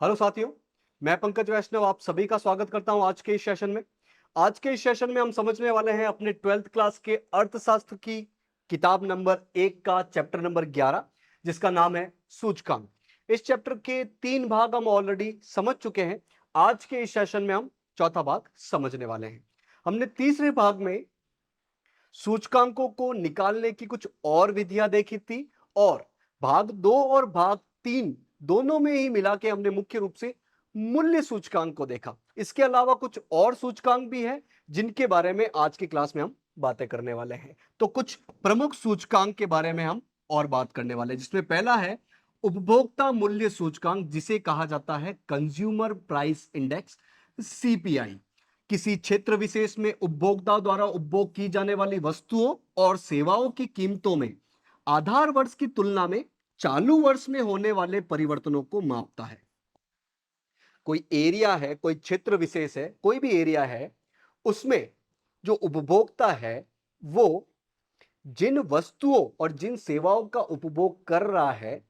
Hello साथियों, मैं पंकज वैष्णव आप सभी का स्वागत करता हूं आज के इस सेशन में। आज के इस सेशन में हम समझने वाले हैं अपने 12th क्लास के अर्थशास्त्र की किताब नंबर 1 का चैप्टर नंबर 11, जिसका नाम है सूचकांक। इस चैप्टर के 3 भाग हम ऑलरेडी समझ चुके हैं। आज के इस सेशन में हम चौथा भाग समझने वाले हैं। हमने तीसरे भाग में सूचकांकों को निकालने की कुछ और विधियां देखी थी, और भाग 2 और भाग 3 दोनों में ही मिला के हमने मुख्य रूप से मूल्य सूचकांक को देखा। इसके अलावा कुछ और सूचकांक भी हैं जिनके बारे में आज की क्लास में हम बातें करने वाले हैं। तो कुछ प्रमुख सूचकांक के बारे में हम और बात करने वाले हैं, जिसमें पहला है उपभोक्ता मूल्य सूचकांक, जिसे कहा जाता है कंज्यूमर प्राइस इंडेक्स, सीपीआई। किसी क्षेत्र विशेष में उपभोक्ताओं द्वारा उपभोग की जाने वाली वस्तुओं और सेवाओं की कीमतों में आधार वर्ष की तुलना में चालू वर्ष में होने वाले परिवर्तनों को मापता है। कोई एरिया है, कोई क्षेत्र विशेष है, कोई भी एरिया है, उसमें जो उपभोक्ता है वो जिन वस्तुओं और जिन सेवाओं का उपभोग कर रहा है,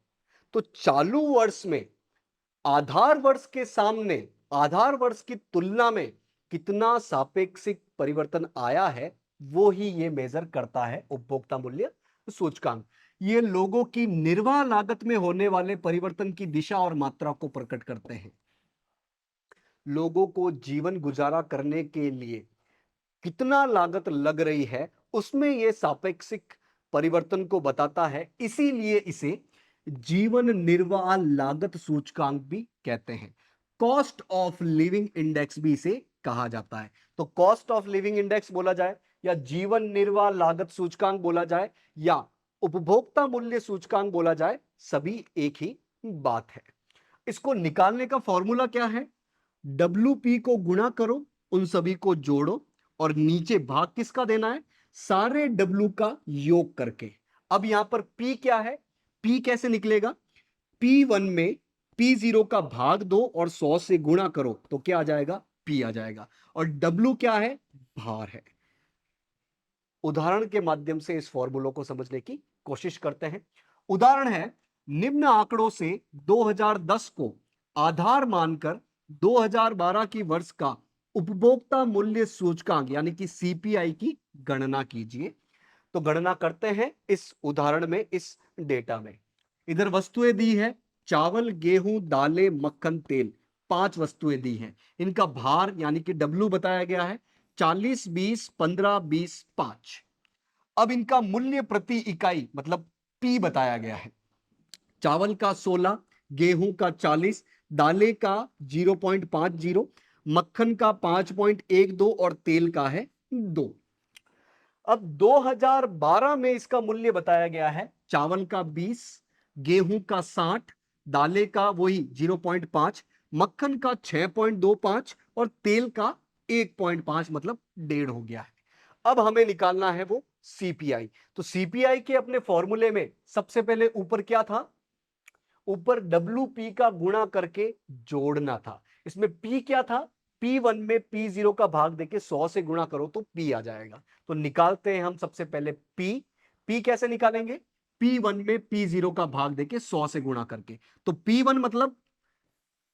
तो चालू वर्ष में आधार वर्ष के सामने आधार वर्ष की तुलना में कितना सापेक्षिक परिवर्तन आया है, वो ही ये मेजर करता है उपभोक्ता मूल्य सूचकांक। ये लोगों की निर्वाह लागत में होने वाले परिवर्तन की दिशा और मात्रा को प्रकट करते हैं। लोगों को जीवन गुजारा करने के लिए कितना लागत लग रही है, उसमें यह सापेक्षिक परिवर्तन को बताता है। इसीलिए इसे जीवन निर्वाह लागत सूचकांक भी कहते हैं। कॉस्ट ऑफ लिविंग इंडेक्स भी इसे कहा जाता है। तो कॉस्ट ऑफ लिविंग इंडेक्स बोला जाए, या जीवन निर्वाह लागत सूचकांक बोला जाए, या उपभोक्ता मूल्य सूचकांक बोला जाए, सभी एक ही बात है। इसको निकालने का फॉर्मूला क्या है? WP को गुणा करो, उन सभी को जोड़ो, और नीचे भाग किसका देना है? सारे W का योग करके। अब यहां पर P क्या है? P कैसे निकलेगा? P1 में P0 का भाग दो और 100 से गुणा करो तो क्या आ जाएगा? P आ जाएगा। और W क्या है? भार है। उदाहरण के माध्यम से इस फॉर्मूलों को समझने की कोशिश करते हैं। उदाहरण है, निम्न आंकड़ों से 2010 को आधार मानकर 2012 की वर्ष का उपभोक्ता मूल्य सूचकांक यानी कि सीपीआई की गणना कीजिए। तो गणना करते हैं इस उदाहरण में, इस डेटा में। इधर वस्तुएं दी है, चावल, गेहूं, दालें, मक्खन, तेल, 5 वस्तुएं दी हैं। इनका भार यानी कि डब्ल्यू बताया गया है 40, 20, 15, 20, 5। अब इनका मूल्य प्रति इकाई मतलब पी बताया गया है। चावल का 16, गेहूं का 40, दालें का 0.50, मक्खन का 5.12 और तेल का है 2। अब 2012 में इसका मूल्य बताया गया है चावल का 20, गेहूं का 60, दालें का वही 0.5, मक्खन का 6.25 और तेल का 1.5, मतलब 1.5 हो गया है। अब हमें निकालना है वो सीपीआई। तो सीपीआई के अपने फॉर्मूले में सबसे पहले ऊपर क्या था? ऊपर WP का गुणा करके जोड़ना था। इसमें P क्या था? P1 में P0 का भाग देके 100 से गुणा करो तो P आ जाएगा। तो निकालते हैं हम सबसे पहले P कैसे निकालेंगे? P1 में P0 का भाग देके 100 से गुणा करके। तो P1 मतलब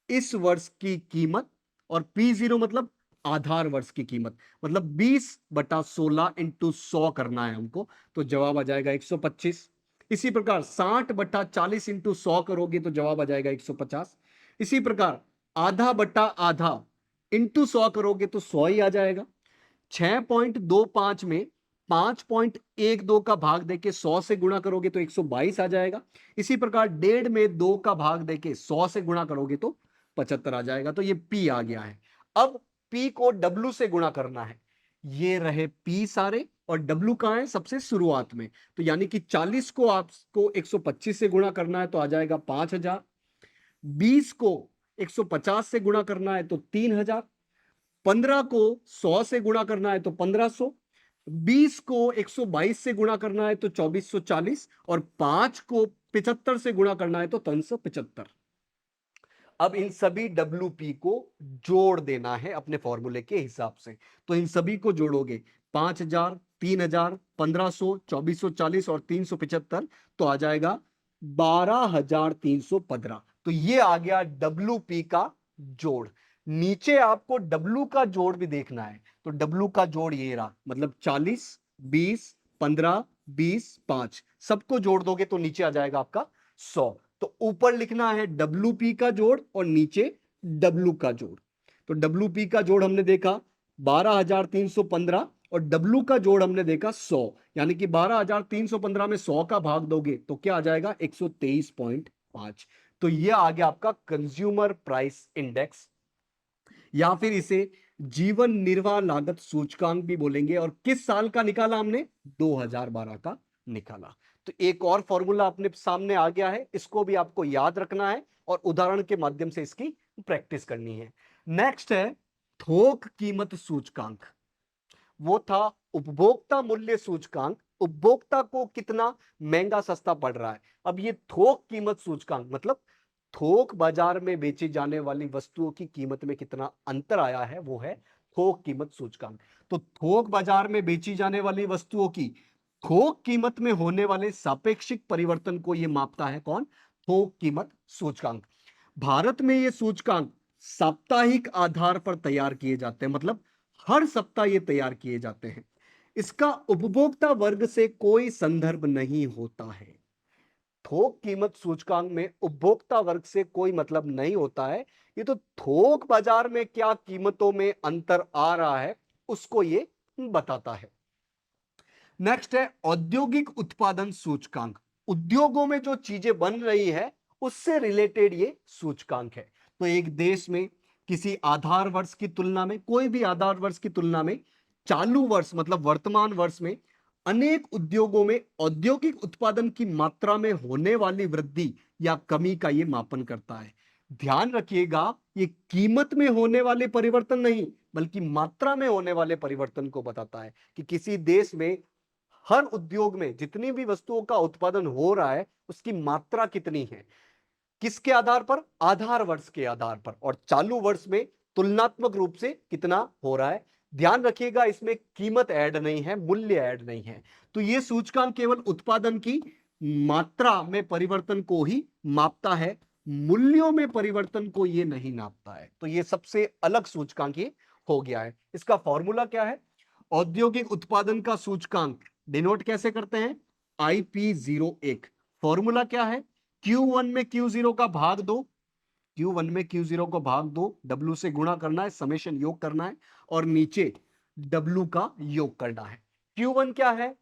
इस वर्ष की कीमत, और P0 मतलब आधार वर्ष की कीमत, मतलब 20/16 इंटू 100 करना है हमको। तो जवाब आ जाएगा 125। इसी प्रकार 60/40 इंटू 100 करोगे तो जवाब आ जाएगा 150। इसी प्रकार आधा बटा आधा इंटू 100 करोगे तो 100 ही आ जाएगा। 6.25 में 5.12 का भाग देके 100 से गुणा करोगे तो 122 आ जाएगा। इसी प्रकार 1.5 में 2 का भाग देके 100 से गुणा करोगे तो 75 आ जाएगा। तो ये P आ गया है। अब P को W से गुणा करना है। ये रहे P सारे, और W कहां है? सबसे शुरुआत में। तो यानी कि 40 को आपको 125 से गुणा करना है तो आ जाएगा 5000। 20 को 150 से गुणा करना है तो 3000। 15 को 100 से गुणा करना है तो 1500। 20 को 122 से गुणा करना है तो 2440, और 5 को 75 से गुणा करना है तो 375। अब इन सभी WP को जोड़ देना है अपने फॉर्मूले के हिसाब से। तो इन सभी को जोड़ोगे, 5000, 3000, 1500, 2440 और 375, तो आ जाएगा 12315। तो ये आ गया WP का जोड़। नीचे आपको W का जोड़ भी देखना है, तो W का जोड़ ये रहा, मतलब 40, 20, 15, 20, 5 सबको जोड़ दोगे तो नीचे आ जाएगा आपका 100। तो ऊपर लिखना है WP का जोड़ और नीचे W का जोड़। तो WP का जोड़ हमने देखा 12,315 और W का जोड़ हमने देखा 100, यानी कि 12,315 में 100 का भाग दोगे तो क्या आ जाएगा 123.5। तो ये आ गया आपका कंज्यूमर प्राइस इंडेक्स, या फिर इसे जीवन निर्वाह लागत सूचकांक भी बोलेंगे। और किस साल का निकाला हमने? 2012 का निकाला। तो एक और फॉर्मूला अपने सामने आ गया है, इसको भी आपको याद रखना है और उदाहरण के माध्यम से इसकी प्रैक्टिस करनी है। नेक्स्ट है थोक कीमत सूचकांक। वो था उपभोक्ता मूल्य सूचकांक, उपभोक्ता को कितना महंगा सस्ता पड़ रहा है। अब ये थोक कीमत सूचकांक मतलब थोक बाजार में बेची जाने वाली वस्तुओं की कीमत में कितना अंतर आया है, वो है थोक कीमत सूचकांक। तो थोक बाजार में बेची जाने वाली वस्तुओं की थोक कीमत में होने वाले सापेक्षिक परिवर्तन को यह मापता है कौन? थोक कीमत सूचकांक। भारत में यह सूचकांक साप्ताहिक आधार पर तैयार किए जाते हैं, मतलब हर सप्ताह ये तैयार किए जाते हैं। इसका उपभोक्ता वर्ग से कोई संदर्भ नहीं होता है। थोक कीमत सूचकांक में उपभोक्ता वर्ग से कोई मतलब नहीं होता है। ये तो थोक बाजार में क्या कीमतों में अंतर आ रहा है उसको ये बताता है। नेक्स्ट है औद्योगिक उत्पादन सूचकांक। उद्योगों में जो चीजें बन रही है उससे रिलेटेड ये सूचकांक है। तो एक देश में किसी आधार वर्ष की तुलना में, कोई भी आधार वर्ष की तुलना में चालू वर्ष मतलब वर्तमान वर्ष में अनेक उद्योगों में औद्योगिक उत्पादन की मात्रा में होने वाली वृद्धि या कमी का यह मापन करता है। ध्यान रखिएगा, ये कीमत में होने वाले परिवर्तन नहीं बल्कि मात्रा में होने वाले परिवर्तन को बताता है कि किसी देश में हर उद्योग में जितनी भी वस्तुओं का उत्पादन हो रहा है उसकी मात्रा कितनी है, किसके आधार पर? आधार वर्ष के आधार पर। और चालू वर्ष में तुलनात्मक रूप से कितना हो रहा है। ध्यान रखिएगा, इसमें कीमत ऐड नहीं है, मूल्य ऐड नहीं है। तो यह सूचकांक केवल उत्पादन की मात्रा में परिवर्तन को ही मापता है, मूल्यों में परिवर्तन को यह नहीं नापता है। तो यह सबसे अलग सूचकांक ये हो गया है। इसका फॉर्मूला क्या है? औद्योगिक उत्पादन का सूचकांक डिनोट कैसे करते हैं? IP01। फॉर्मूला क्या है? Q1 में Q0 का भाग दो, Q1 में Q0 को भाग दो, W से गुणा करना है, समेशन योग करना है और नीचे W का योग करना है। Q1 क्या है?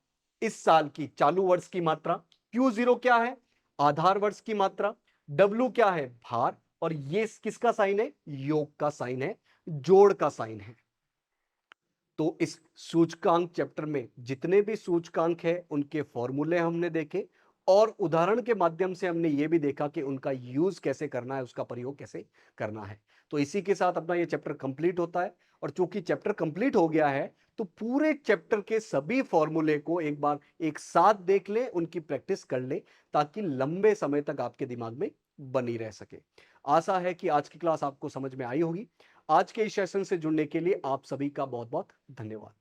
इस साल की चालू वर्ष की मात्रा। Q0 क्या है? आधार वर्ष की मात्रा। W क्या है? भार। और ये किसका साइन है? योग का साइन है, जोड़ का साइन है। तो इस सूचकांक चैप्टर में जितने भी सूचकांक हैं उनके फॉर्मूले हमने देखे और उदाहरण के माध्यम से हमने ये भी देखा कि उनका यूज कैसे करना है, उसका प्रयोग कैसे करना है। तो इसी के साथ अपना ये चैप्टर कंप्लीट होता है। और चूंकि चैप्टर कंप्लीट हो गया है तो पूरे चैप्टर के सभी फॉर्मूले को एक बार एक साथ देख ले, उनकी प्रैक्टिस कर ले ताकि लंबे समय तक आपके दिमाग में बनी रह सके। आशा है कि आज की क्लास आपको समझ में आई होगी। आज के इस सेशन से जुड़ने के लिए आप सभी का बहुत बहुत धन्यवाद।